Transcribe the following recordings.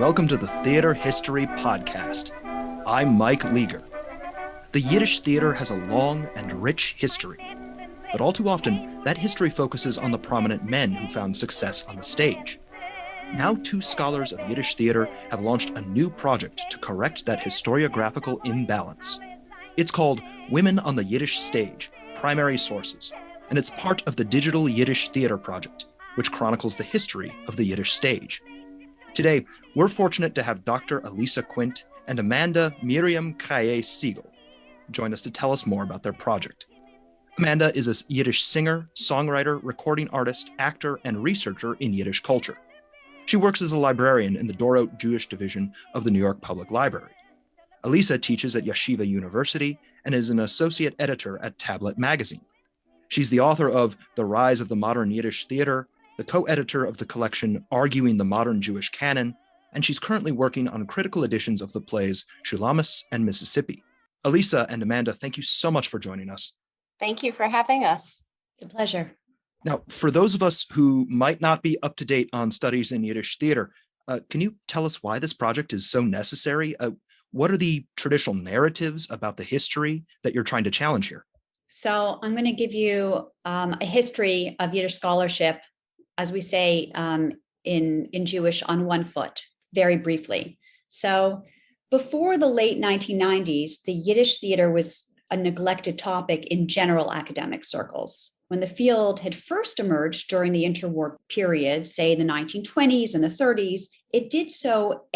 welcome to the Theater History Podcast. I'm Mike Leager. The Yiddish theater has a long and rich history, but all too often, that history focuses on the prominent men who found success on the stage. Now, two scholars of Yiddish theater have launched a new project to correct that historiographical imbalance. It's called Women on the Yiddish Stage, Primary Sources, and it's part of the Digital Yiddish Theatre Project, which chronicles the history of the Yiddish stage. Today, we're fortunate to have Dr. Alyssa Quint and Amanda Miriam Kaye Seigel join us to tell us more about their project. Amanda is a Yiddish singer, songwriter, recording artist, actor, and researcher in Yiddish culture. She works as a librarian in the Dorot Jewish Division of the New York Public Library. Alyssa teaches at Yeshiva University and is an associate editor at Tablet Magazine. She's the author of The Rise of the Modern Yiddish Theater, the co-editor of the collection Arguing the Modern Jewish Canon, and she's currently working on critical editions of the plays Shulamis and Mississippi. Alyssa and Amanda, thank you so much for joining us. Thank you for having us. It's a pleasure. Now, for those of us who might not be up to date on studies in Yiddish theater, can you tell us why this project is so necessary? What are the traditional narratives about the history that you're trying to challenge here? So I'm going to give you a history of Yiddish scholarship, as we say in Jewish, on one foot, very briefly. So before the late 1990s, the Yiddish theater was a neglected topic in general academic circles. When the field had first emerged during the interwar period, say the 1920s and the 30s, it did so,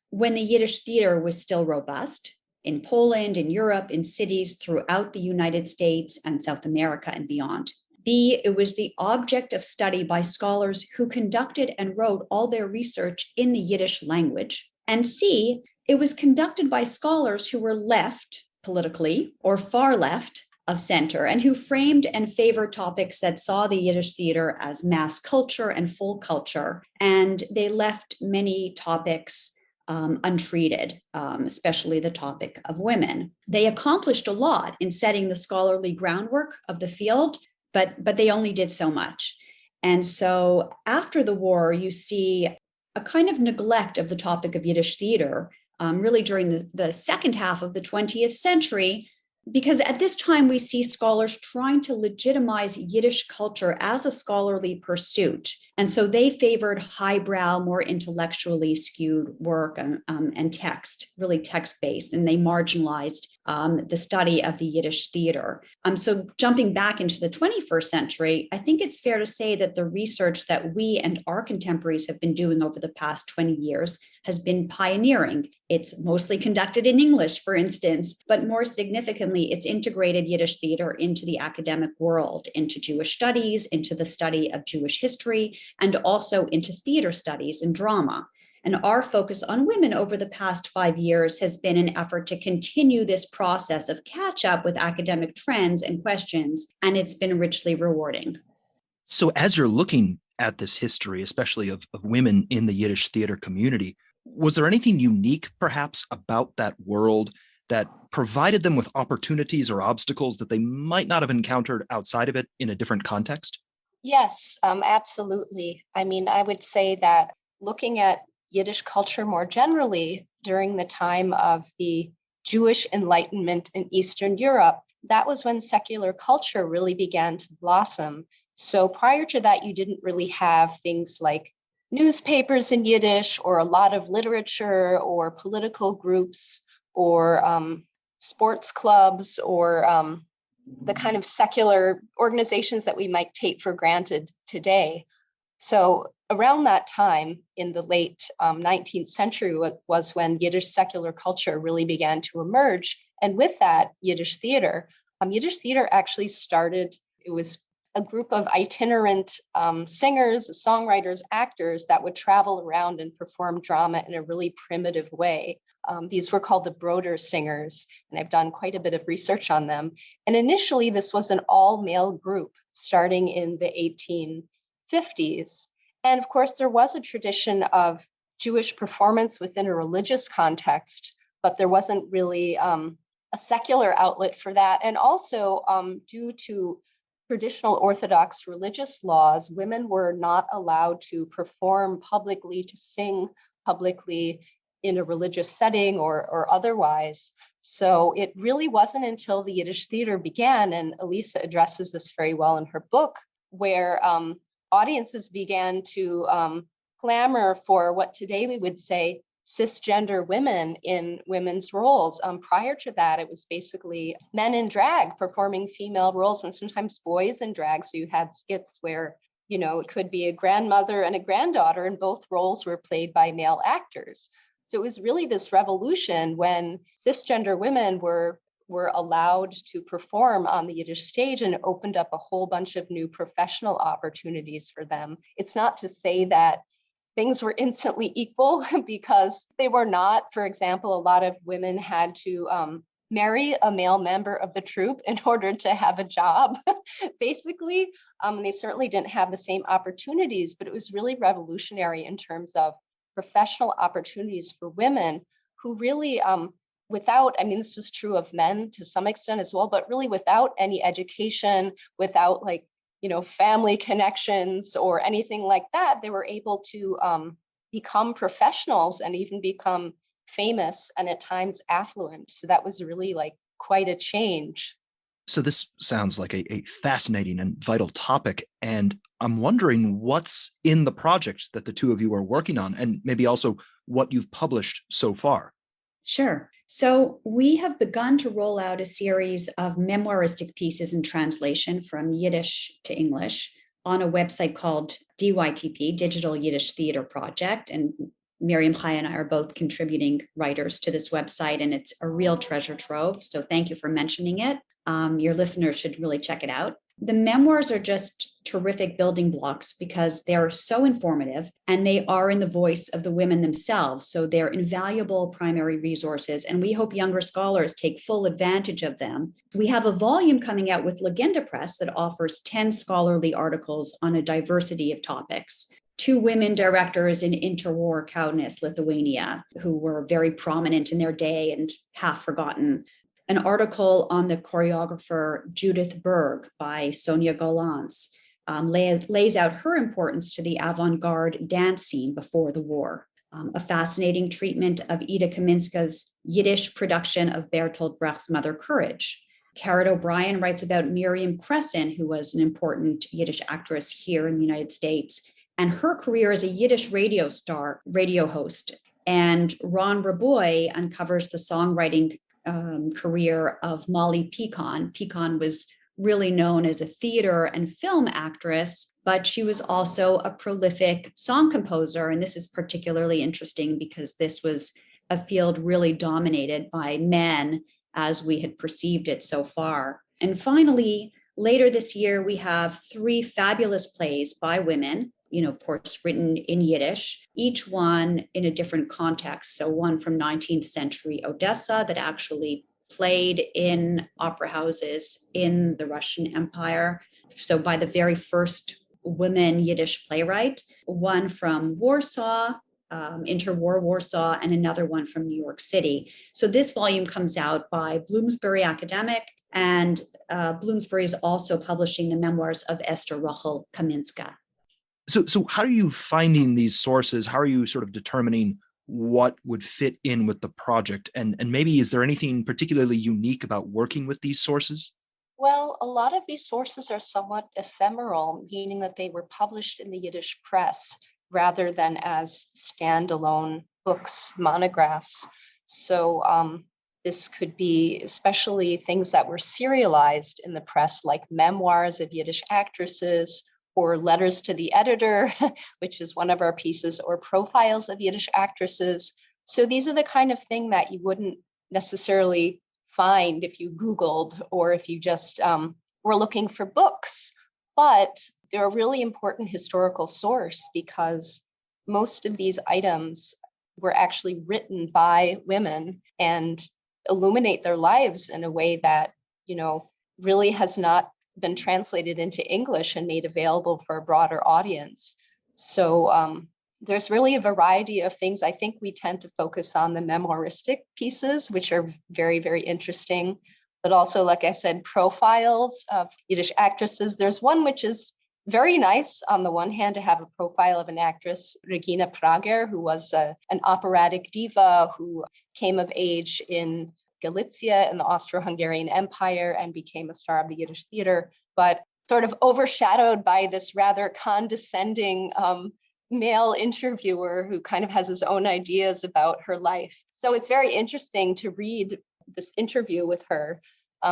when the Yiddish theater was still robust in Poland, in Europe, in cities throughout the United States and South America and beyond. B, it was the object of study by scholars who conducted and wrote all their research in the Yiddish language. And C, it was conducted by scholars who were left politically or far left of center and who framed and favored topics that saw the Yiddish theater as mass culture and full culture. And they left many topics untreated, especially the topic of women. They accomplished a lot in setting the scholarly groundwork of the field, but they only did so much. And so after the war, you see a kind of neglect of the topic of Yiddish theater, really during the second half of the 20th century, because at this time we see scholars trying to legitimize Yiddish culture as a scholarly pursuit. And so they favored highbrow, more intellectually skewed work and text, really text-based, and they marginalized the study of the Yiddish theater. So jumping back into the 21st century, I think it's fair to say that the research that we and our contemporaries have been doing over the past 20 years has been pioneering. It's mostly conducted in English, for instance, but more significantly, it's integrated Yiddish theater into the academic world, into Jewish studies, into the study of Jewish history, and also into theater studies and drama. And our focus on women over the past 5 years has been an effort to continue this process of catch up with academic trends and questions, and it's been richly rewarding. So as you're looking at this history, especially of women in the Yiddish theater community, was there anything unique perhaps about that world that provided them with opportunities or obstacles that they might not have encountered outside of it in a different context? Yes, absolutely. I mean, I would say that looking at Yiddish culture more generally during the time of the Jewish Enlightenment in Eastern Europe, that was when secular culture really began to blossom. So prior to that, you didn't really have things like newspapers in Yiddish or a lot of literature or political groups or sports clubs or the kind of secular organizations that we might take for granted today. So around that time in the late 19th century was when Yiddish secular culture really began to emerge. And with that, Yiddish theater actually started, it was a group of itinerant singers, songwriters, actors that would travel around and perform drama in a really primitive way. These were called the Broder singers, and I've done quite a bit of research on them. And initially, this was an all-male group starting in the 1850s. And of course, there was a tradition of Jewish performance within a religious context, but there wasn't really a secular outlet for that. And also, due to traditional Orthodox religious laws, women were not allowed to perform publicly, to sing publicly in a religious setting or otherwise. So it really wasn't until the Yiddish theater began, and Alyssa addresses this very well in her book, where audiences began to clamor for what today we would say cisgender women in women's roles. Prior to that, it was basically men in drag performing female roles, and sometimes boys in drag. So you had skits where, it could be a grandmother and a granddaughter, and both roles were played by male actors. So it was really this revolution when cisgender women were allowed to perform on the Yiddish stage, and it opened up a whole bunch of new professional opportunities for them. It's not to say that things were instantly equal, because they were not. For example, a lot of women had to marry a male member of the troupe in order to have a job, basically. They certainly didn't have the same opportunities, but it was really revolutionary in terms of professional opportunities for women who really, this was true of men to some extent as well, but really without any education, without family connections or anything like that, they were able to become professionals and even become famous and at times affluent. So that was really quite a change. So this sounds like a fascinating and vital topic. And I'm wondering what's in the project that the two of you are working on, and maybe also what you've published so far. Sure. So we have begun to roll out a series of memoiristic pieces in translation from Yiddish to English on a website called DYTP, Digital Yiddish Theatre Project. And Miriam Chaya and I are both contributing writers to this website, and it's a real treasure trove. So thank you for mentioning it. Your listeners should really check it out. The memoirs are just terrific building blocks because they're so informative, and they are in the voice of the women themselves. So they're invaluable primary resources, and we hope younger scholars take full advantage of them. We have a volume coming out with Legenda Press that offers 10 scholarly articles on a diversity of topics. 2 women directors in interwar Kaunas, Lithuania, who were very prominent in their day and half forgotten. An article on the choreographer Judith Berg by Sonia Golans lays out her importance to the avant-garde dance scene before the war. A fascinating treatment of Ida Kaminska's Yiddish production of Bertolt Brecht's Mother Courage. Carrot O'Brien writes about Miriam Cresson, who was an important Yiddish actress here in the United States, and her career as a Yiddish radio host. And Ron Raboy uncovers the songwriting career of Molly Picon. Picon was really known as a theater and film actress, but she was also a prolific song composer. And this is particularly interesting because this was a field really dominated by men as we had perceived it so far. And finally, later this year, we have 3 fabulous plays by women, of course, written in Yiddish, each one in a different context. So one from 19th century Odessa that actually played in opera houses in the Russian Empire. So by the very first women Yiddish playwright, one from Warsaw, interwar Warsaw, and another one from New York City. So this volume comes out by Bloomsbury Academic, and Bloomsbury is also publishing the memoirs of Esther Rachel Kaminska. So how are you finding these sources? How are you sort of determining what would fit in with the project? And maybe is there anything particularly unique about working with these sources? Well, a lot of these sources are somewhat ephemeral, meaning that they were published in the Yiddish press rather than as standalone books, monographs. So this could be especially things that were serialized in the press, like memoirs of Yiddish actresses, or letters to the editor, which is one of our pieces, or profiles of Yiddish actresses. So these are the kind of thing that you wouldn't necessarily find if you Googled or if you just were looking for books. But they're a really important historical source because most of these items were actually written by women and illuminate their lives in a way that, really has not been translated into English and made available for a broader audience. So there's really a variety of things. I think we tend to focus on the memoiristic pieces, which are very, very interesting, but also, like I said, profiles of Yiddish actresses. There's one which is very nice on the one hand to have a profile of an actress, Regina Prager, who was an operatic diva who came of age in Galicia in the Austro-Hungarian Empire and became a star of the Yiddish theater, but sort of overshadowed by this rather condescending male interviewer who kind of has his own ideas about her life. So it's very interesting to read this interview with her.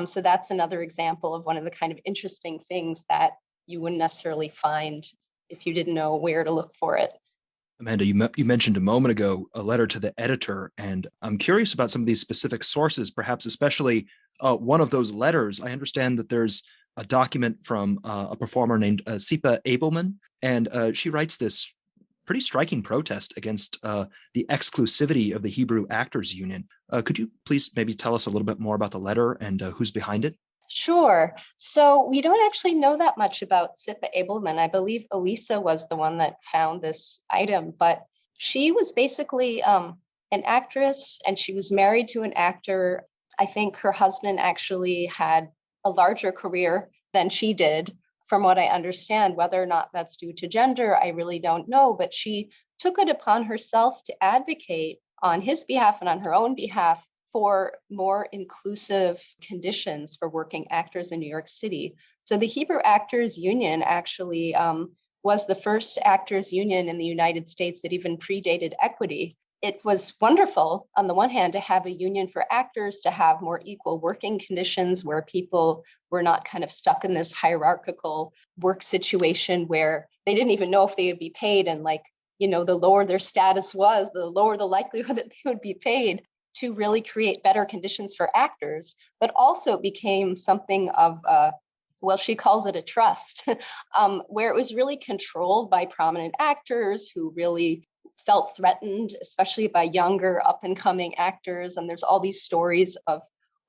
So that's another example of one of the kind of interesting things that you wouldn't necessarily find if you didn't know where to look for it. Amanda, you mentioned a moment ago a letter to the editor, and I'm curious about some of these specific sources, perhaps especially one of those letters. I understand that there's a document from a performer named Sipa Abelman, and she writes this pretty striking protest against the exclusivity of the Hebrew Actors Union. Could you please maybe tell us a little bit more about the letter and who's behind it? Sure. So we don't actually know that much about Sipa Abelman. I believe Alyssa was the one that found this item, but she was basically an actress and she was married to an actor. I think her husband actually had a larger career than she did, from what I understand. Whether or not that's due to gender, I really don't know, but she took it upon herself to advocate on his behalf and on her own behalf for more inclusive conditions for working actors in New York City. So the Hebrew Actors Union actually was the first actors union in the United States that even predated equity. It was wonderful, on the one hand, to have a union for actors, to have more equal working conditions where people were not kind of stuck in this hierarchical work situation where they didn't even know if they would be paid. And the lower their status was, the lower the likelihood that they would be paid, to really create better conditions for actors. But also it became something of she calls it a trust, where it was really controlled by prominent actors who really felt threatened, especially by younger up and coming actors. And there's all these stories of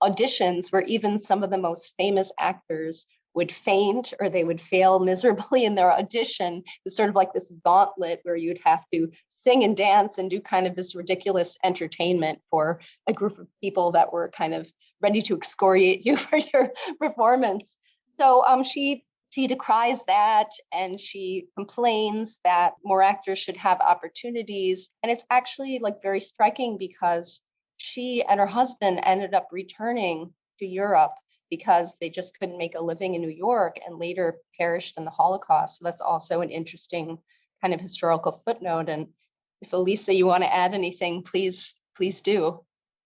auditions where even some of the most famous actors would faint or they would fail miserably in their audition. It's sort of like this gauntlet where you'd have to sing and dance and do kind of this ridiculous entertainment for a group of people that were kind of ready to excoriate you for your performance. So she decries that, and she complains that more actors should have opportunities. And it's actually very striking because she and her husband ended up returning to Europe because they just couldn't make a living in New York and later perished in the Holocaust. So that's also an interesting kind of historical footnote. And if Alyssa, you want to add anything, please do.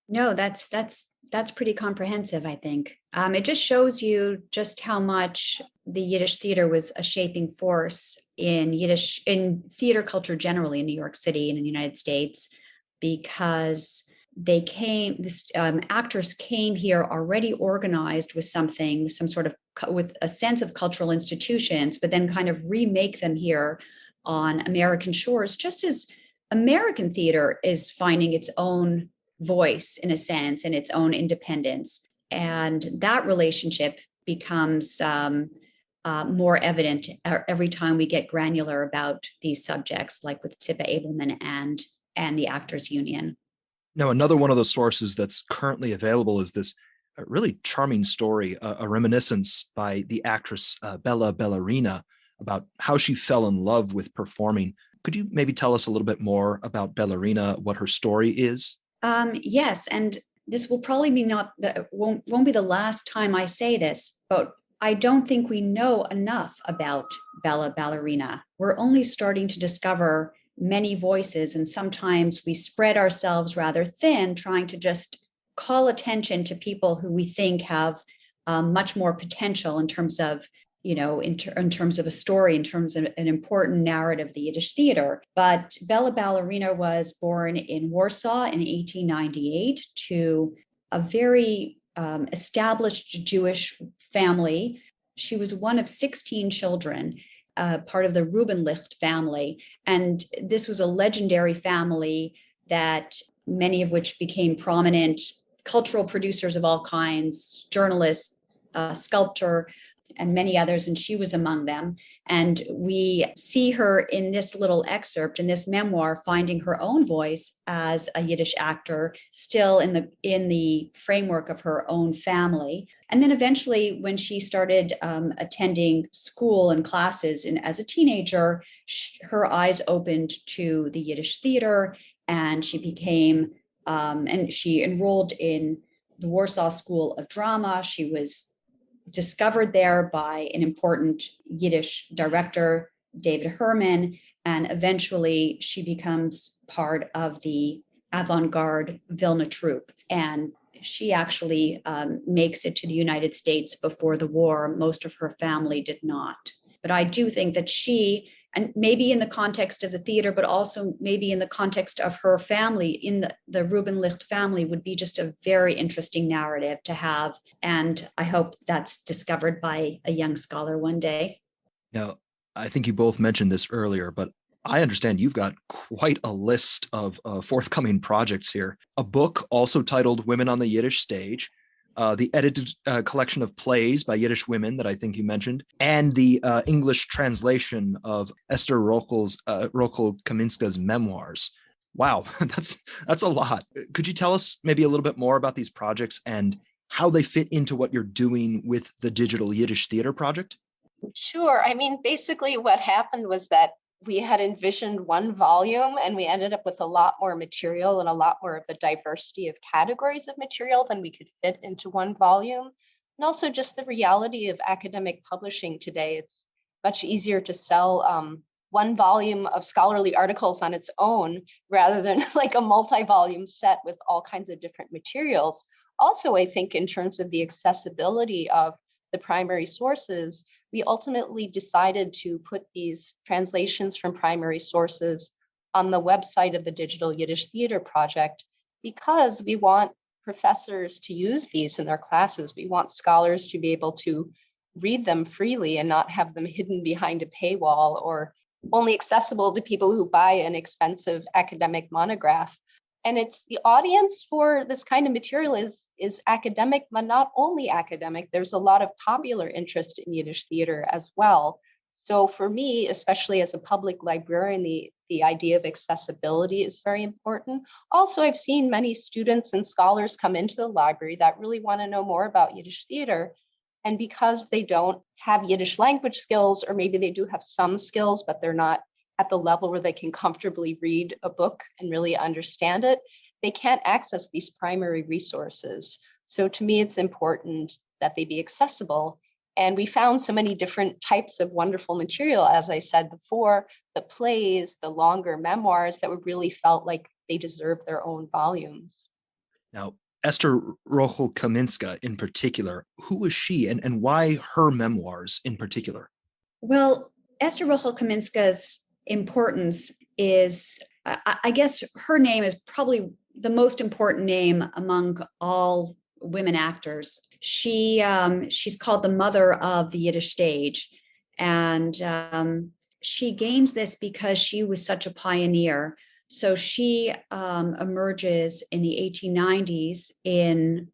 No, that's pretty comprehensive, I think. It just shows you just how much the Yiddish theater was a shaping force in theater culture generally in New York City and in the United States, because actors came here already organized with with a sense of cultural institutions, but then kind of remake them here on American shores, just as American theater is finding its own voice in a sense and its own independence. And that relationship becomes more evident every time we get granular about these subjects, like with Sipa Abelman and the Actors Union. Now, another one of those sources that's currently available is this really charming story, a reminiscence by the actress Bella Ballerina about how she fell in love with performing. Could you maybe tell us a little bit more about Ballerina, what her story is? Yes, and this will probably won't be the last time I say this, but I don't think we know enough about Bella Ballerina. We're only starting to discover many voices, and sometimes we spread ourselves rather thin, trying to just call attention to people who we think have much more potential in terms of, in terms of a story, in terms of an important narrative of the Yiddish theater. But Bella Ballerina was born in Warsaw in 1898 to a very established Jewish family. She was one of 16 children, part of the Rubenlicht family. And this was a legendary family that many of which became prominent cultural producers of all kinds, journalists, sculptor, and many others, and she was among them. And we see her in this little excerpt, in this memoir, finding her own voice as a Yiddish actor, still in the framework of her own family. And then eventually, when she started attending school and classes as a teenager, her eyes opened to the Yiddish theater, and she became, and she enrolled in the Warsaw School of Drama. She was discovered there by an important Yiddish director, David Herman, and eventually she becomes part of the avant-garde Vilna troupe. And she actually makes it to the United States before the war. Most of her family did not. But I do think that she, and maybe in the context of the theater, but also maybe in the context of her family, in the Ruben Licht family, would be just a very interesting narrative to have. And I hope that's discovered by a young scholar one day. Now, I think you both mentioned this earlier, but I understand you've got quite a list of forthcoming projects here. A book also titled Women on the Yiddish Stage, the edited collection of plays by Yiddish women that I think you mentioned, and the English translation of Esther Rochel Kaminska's memoirs. Wow, that's a lot. Could you tell us maybe a little bit more about these projects and how they fit into what you're doing with the Digital Yiddish Theatre Project? Sure. I mean, basically what happened was that we had envisioned one volume and we ended up with a lot more material and a lot more of a diversity of categories of material than we could fit into one volume. And also just the reality of academic publishing today. It's much easier to sell one volume of scholarly articles on its own rather than like a multi-volume set with all kinds of different materials. Also, I think in terms of the accessibility of the primary sources, we ultimately decided to put these translations from primary sources on the website of the Digital Yiddish Theatre Project because we want professors to use these in their classes. We want scholars to be able to read them freely and not have them hidden behind a paywall or only accessible to people who buy an expensive academic monograph. And it's the audience for this kind of material is academic, but not only academic. There's a lot of popular interest in Yiddish theater as well. So for me, especially as a public librarian, the idea of accessibility is very important. Also, I've seen many students and scholars come into the library that really want to know more about Yiddish theater. And because they don't have Yiddish language skills, or maybe they do have some skills, but they're not at the level where they can comfortably read a book and really understand it, they can't access these primary resources. So to me, it's important that they be accessible. And we found so many different types of wonderful material, as I said before, the plays, the longer memoirs that we really felt like they deserved their own volumes. Now, Esther Rochel Kaminska in particular, who was she and why her memoirs in particular? Well, Esther Rochel Kaminska's importance is, I guess her name is probably the most important name among all women actors. She's called the mother of the Yiddish stage. And she gains this because she was such a pioneer. So she emerges in the 1890s in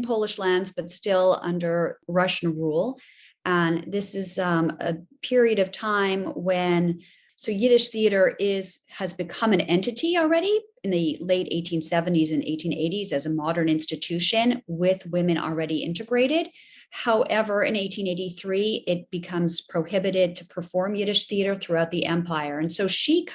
Polish lands, but still under Russian rule. And this is a period of time when Yiddish theater has become an entity already in the late 1870s and 1880s as a modern institution with women already integrated. However, in 1883, it becomes prohibited to perform Yiddish theater throughout the empire. And so she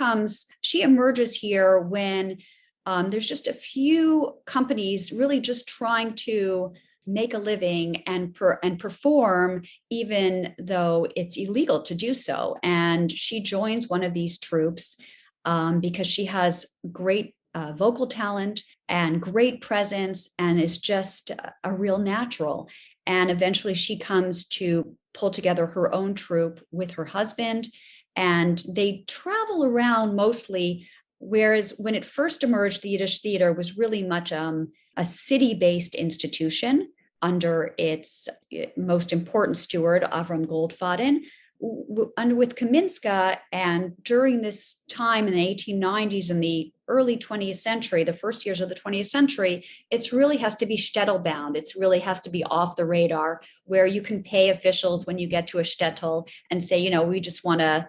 emerges here when there's just a few companies really just trying to make a living and perform, even though it's illegal to do so. And she joins one of these troupes because she has great vocal talent and great presence and is just a real natural. And eventually she comes to pull together her own troupe with her husband, and they travel around mostly. Whereas when it first emerged, the Yiddish theater was really much a city-based institution under its most important steward, Avram Goldfaden. and with Kaminska, and during this time in the 1890s and the early 20th century, the first years of the 20th century, it's really has to be shtetl bound. It's really has to be off the radar, where you can pay officials when you get to a shtetl and say, we just want to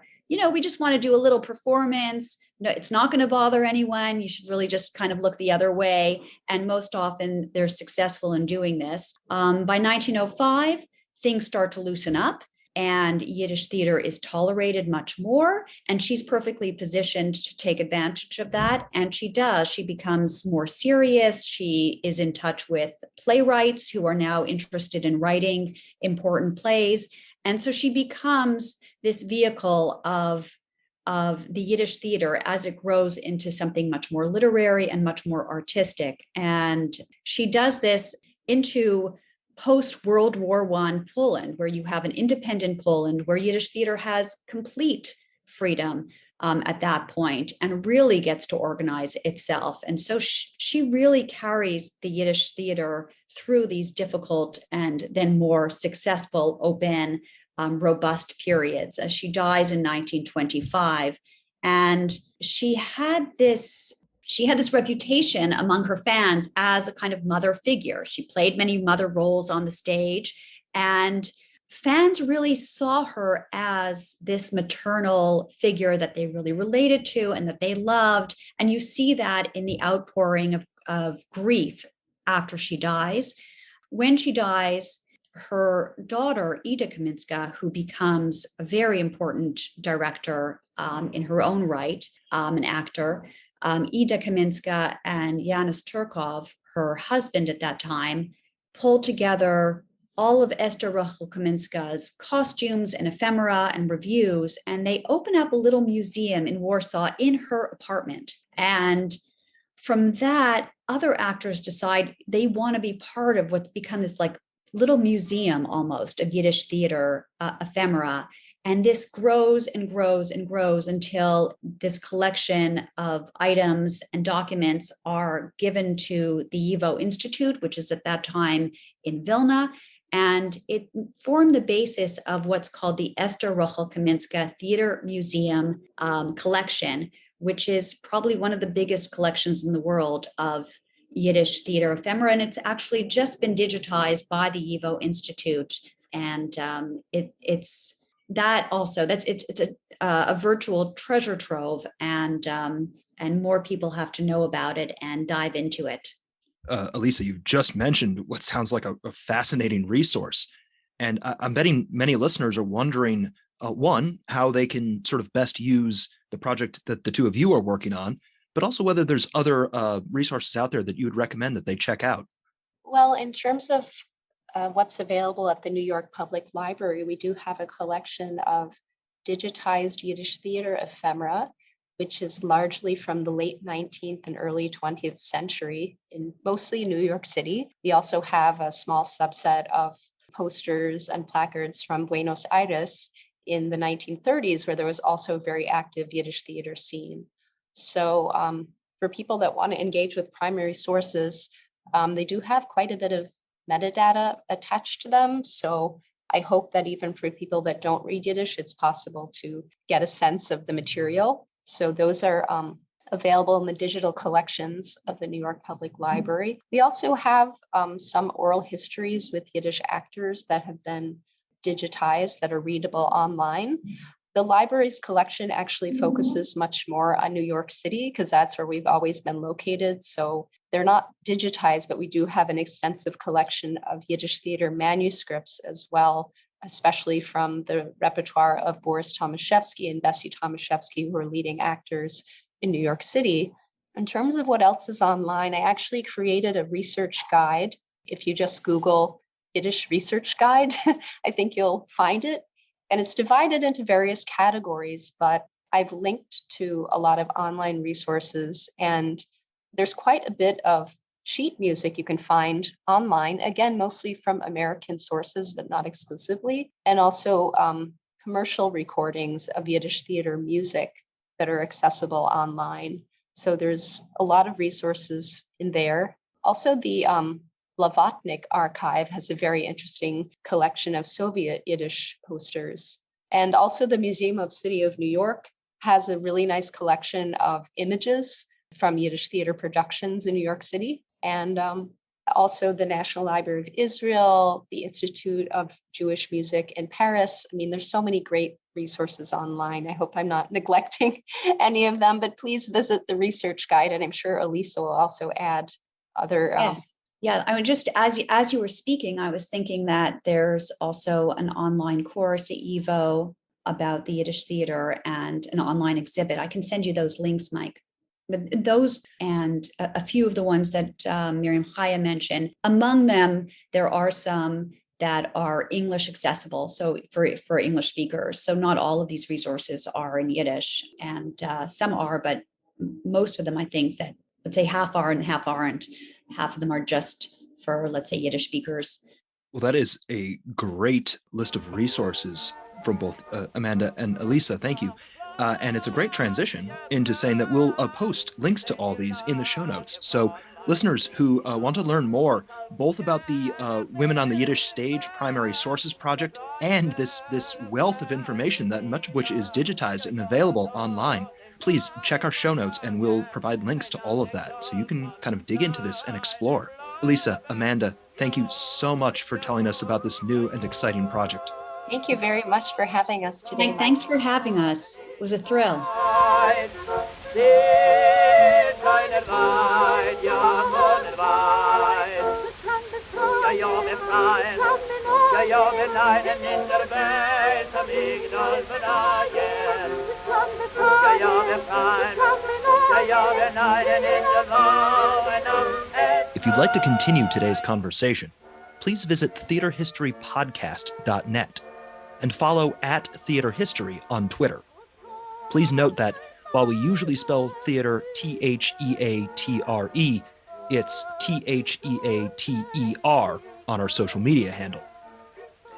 do a little performance. No, it's not going to bother anyone. You should really just kind of look the other way. And most often they're successful in doing this. By 1905, things start to loosen up, and Yiddish theater is tolerated much more. And she's perfectly positioned to take advantage of that. And she does. She becomes more serious. She is in touch with playwrights who are now interested in writing important plays. And so she becomes this vehicle of the Yiddish theater as it grows into something much more literary and much more artistic. And she does this into post-World War I Poland, where you have an independent Poland, where Yiddish theater has complete freedom at that point and really gets to organize itself. And so she really carries the Yiddish theater through these difficult and then more successful, open, robust periods. She dies in 1925. And she had this reputation among her fans as a kind of mother figure. She played many mother roles on the stage, and fans really saw her as this maternal figure that they really related to and that they loved. And you see that in the outpouring of grief after she dies. When she dies, her daughter, Ida Kaminska, who becomes a very important director in her own right, an actor, Ida Kaminska and Yanis Turkov, her husband at that time, pulled together all of Esther Rachel Kaminska's costumes and ephemera and reviews, and they open up a little museum in Warsaw in her apartment. And from that, other actors decide they want to be part of what's become this like little museum almost of Yiddish theater ephemera. And this grows and grows and grows until this collection of items and documents are given to the YIVO Institute, which is at that time in Vilna. And it formed the basis of what's called the Esther Rachel Kaminska Theater Museum collection, which is probably one of the biggest collections in the world of Yiddish theater ephemera. And it's actually just been digitized by the YIVO Institute. And it's a virtual treasure trove, and more people have to know about it and dive into it. Alyssa, you just mentioned what sounds like a fascinating resource. And I'm betting many listeners are wondering, one, how they can sort of best use the project that the two of you are working on, but also whether there's other resources out there that you would recommend that they check out. Well, in terms of what's available at the New York Public Library, we do have a collection of digitized Yiddish theater ephemera, which is largely from the late 19th and early 20th century in mostly New York City. We also have a small subset of posters and placards from Buenos Aires in the 1930s, where there was also a very active Yiddish theater scene. So for people that want to engage with primary sources, they do have quite a bit of metadata attached to them. So I hope that even for people that don't read Yiddish, it's possible to get a sense of the material. So those are available in the digital collections of the New York Public Library. We also have some oral histories with Yiddish actors that have been digitized that are readable online. The library's collection actually focuses much more on New York City because that's where we've always been located. So they're not digitized, but we do have an extensive collection of Yiddish theater manuscripts as well, especially from the repertoire of Boris Tomaszewski and Bessie Tomaszewski, who are leading actors in New York City. In terms of what else is online, I actually created a research guide. If you just Google Yiddish research guide, I think you'll find it. And it's divided into various categories, but I've linked to a lot of online resources, and there's quite a bit of sheet music you can find online, again, mostly from American sources, but not exclusively, and also commercial recordings of Yiddish theater music that are accessible online. So there's a lot of resources in there. Also, the Blavatnik archive has a very interesting collection of Soviet Yiddish posters. And also the Museum of City of New York has a really nice collection of images from Yiddish theater productions in New York City. And also the National Library of Israel, the Institute of Jewish Music in Paris. I mean, there's so many great resources online. I hope I'm not neglecting any of them, but please visit the research guide. And I'm sure Alyssa will also add other. Yes. Yeah, I would just, as you were speaking, I was thinking that there's also an online course at YIVO about the Yiddish theater and an online exhibit. I can send you those links, Mike. But those and a few of the ones that Miriam Chaya mentioned, among them, there are some that are English accessible, so for English speakers. So not all of these resources are in Yiddish, and some are, but most of them, I think that, let's say half are and half aren't. Half of them are just for, let's say, Yiddish speakers. Well, that is a great list of resources from both Amanda and Alyssa. Thank you. And it's a great transition into saying that we'll post links to all these in the show notes. So listeners who want to learn more, both about the Women on the Yiddish Stage Primary Sources Project and this wealth of information, that much of which is digitized and available online, please check our show notes and we'll provide links to all of that so you can kind of dig into this and explore. Alyssa, Amanda, thank you so much for telling us about this new and exciting project. Thank you very much for having us today. Thanks for having us. It was a thrill. If you'd like to continue today's conversation, please visit theaterhistorypodcast.net and follow @theaterhistory on Twitter. Please note that while we usually spell theater Theatre, it's Theater on our social media handle.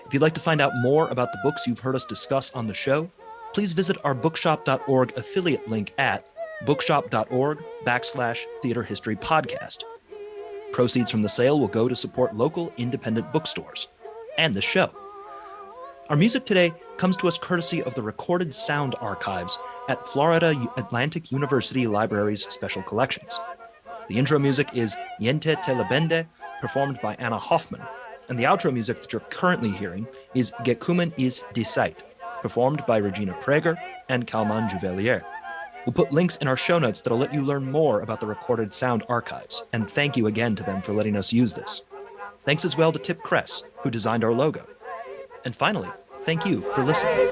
If you'd like to find out more about the books you've heard us discuss on the show, please visit our bookshop.org affiliate link at bookshop.org/theaterhistorypodcast. Proceeds from the sale will go to support local independent bookstores and the show. Our music today comes to us courtesy of the Recorded Sound Archives at Florida Atlantic University Library's Special Collections. The intro music is Yente Telebende, performed by Anna Hoffman, and the outro music that you're currently hearing is Gekommen ist die Zeit, performed by Regina Prager and Kalman Juvelier. We'll put links in our show notes that'll let you learn more about the Recorded Sound Archives, and thank you again to them for letting us use this. Thanks as well to Tip Kress, who designed our logo. And finally, thank you for listening.